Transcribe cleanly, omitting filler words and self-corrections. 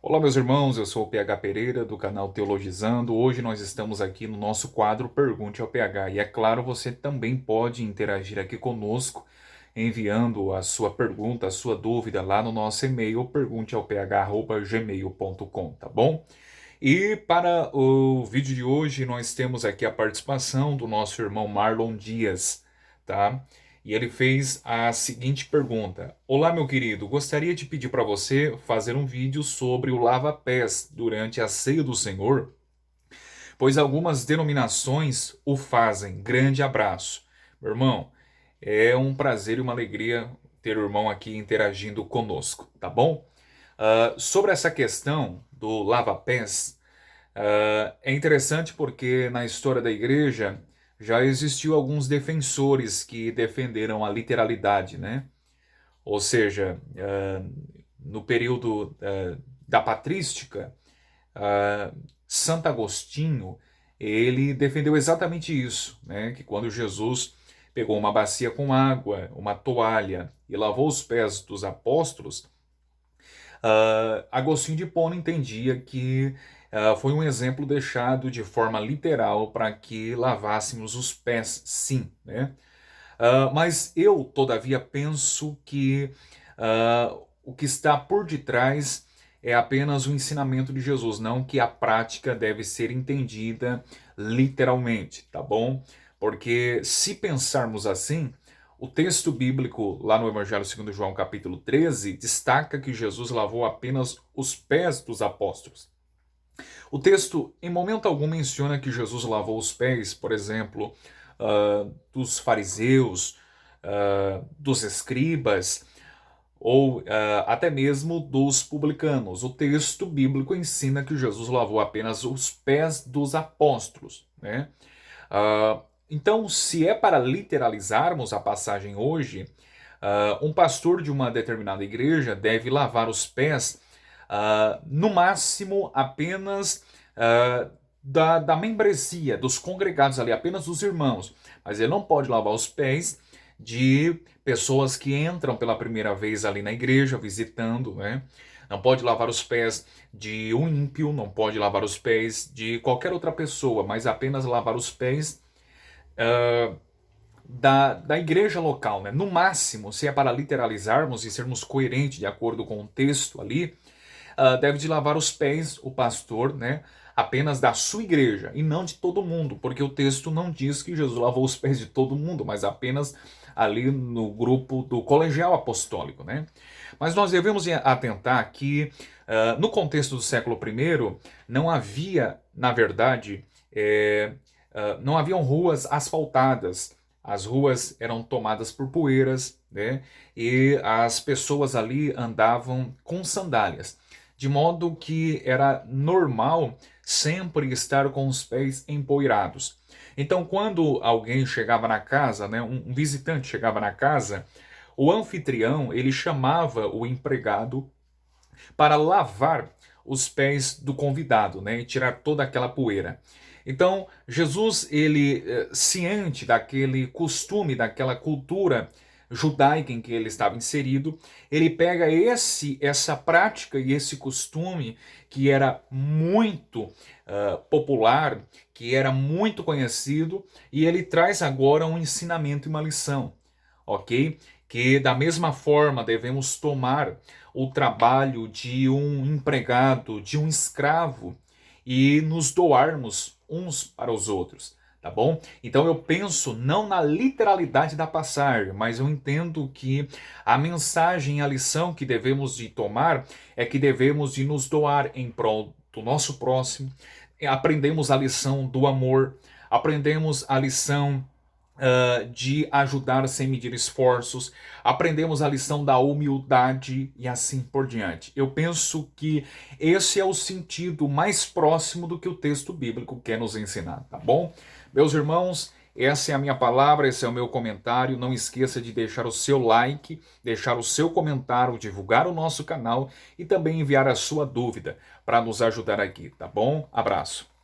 Olá, meus irmãos, eu sou o PH Pereira do canal Teologizando. Hoje nós estamos aqui no nosso quadro Pergunte ao PH. E é claro, você também pode interagir aqui conosco, enviando a sua pergunta, a sua dúvida lá no nosso e-mail, pergunteaoph@gmail.com, tá bom? E para o vídeo de hoje, nós temos aqui a participação do nosso irmão Marlon Dias, tá? E ele fez a seguinte pergunta: Olá, meu querido, gostaria de pedir para você fazer um vídeo sobre o lava-pés durante a Ceia do Senhor, pois algumas denominações o fazem. Grande abraço. Meu irmão, é um prazer e uma alegria ter o irmão aqui interagindo conosco, tá bom? Sobre essa questão do lava-pés, é interessante porque na história da igreja já existiu alguns defensores que defenderam a literalidade, né? Ou seja, no período da patrística, Santo Agostinho, ele defendeu exatamente isso, né? Que quando Jesus pegou uma bacia com água, uma toalha e lavou os pés dos apóstolos, Agostinho de Hipona entendia que foi um exemplo deixado de forma literal para que lavássemos os pés, sim, né? Mas eu, todavia, penso que o que está por detrás é apenas o ensinamento de Jesus, não que a prática deve ser entendida literalmente, tá bom? Porque se pensarmos assim, o texto bíblico lá no Evangelho segundo João capítulo 13 destaca que Jesus lavou apenas os pés dos apóstolos. O texto em momento algum menciona que Jesus lavou os pés, por exemplo, dos fariseus, dos escribas ou até mesmo dos publicanos. O texto bíblico ensina que Jesus lavou apenas os pés dos apóstolos, né? Então, se é para literalizarmos a passagem hoje, um pastor de uma determinada igreja deve lavar os pés, no máximo apenas da membresia, dos congregados ali, apenas dos irmãos. Mas ele não pode lavar os pés de pessoas que entram pela primeira vez ali na igreja, visitando, né? Não pode lavar os pés de um ímpio, não pode lavar os pés de qualquer outra pessoa, mas apenas lavar os pés da igreja local, né? No máximo, se é para literalizarmos e sermos coerentes de acordo com o texto ali, deve de lavar os pés o pastor, né? Apenas da sua igreja e não de todo mundo, porque o texto não diz que Jesus lavou os pés de todo mundo, mas apenas ali no grupo do colegial apostólico, né? Mas nós devemos atentar que no contexto do século I não havia, na verdade, não haviam ruas asfaltadas. As ruas eram tomadas por poeiras, né? E as pessoas ali andavam com sandálias, de modo que era normal sempre estar com os pés empoeirados. Então, quando alguém chegava na casa, né, um visitante chegava na casa, o anfitrião ele chamava o empregado para lavar os pés do convidado, né, e tirar toda aquela poeira. Então, Jesus, ele, ciente daquele costume, daquela cultura judaica em que ele estava inserido, ele pega essa prática e esse costume que era muito popular, que era muito conhecido, e ele traz agora um ensinamento e uma lição, ok? Que da mesma forma devemos tomar o trabalho de um empregado, de um escravo, e nos doarmos uns para os outros, tá bom? Então eu penso não na literalidade da passagem, mas eu entendo que a mensagem, a lição que devemos de tomar é que devemos de nos doar em prol do nosso próximo. Aprendemos a lição do amor, aprendemos a lição de ajudar sem medir esforços, aprendemos a lição da humildade e assim por diante. Eu penso que esse é o sentido mais próximo do que o texto bíblico quer nos ensinar, tá bom? Meus irmãos, essa é a minha palavra, esse é o meu comentário. Não esqueça de deixar o seu like, deixar o seu comentário, divulgar o nosso canal e também enviar a sua dúvida para nos ajudar aqui, tá bom? Abraço.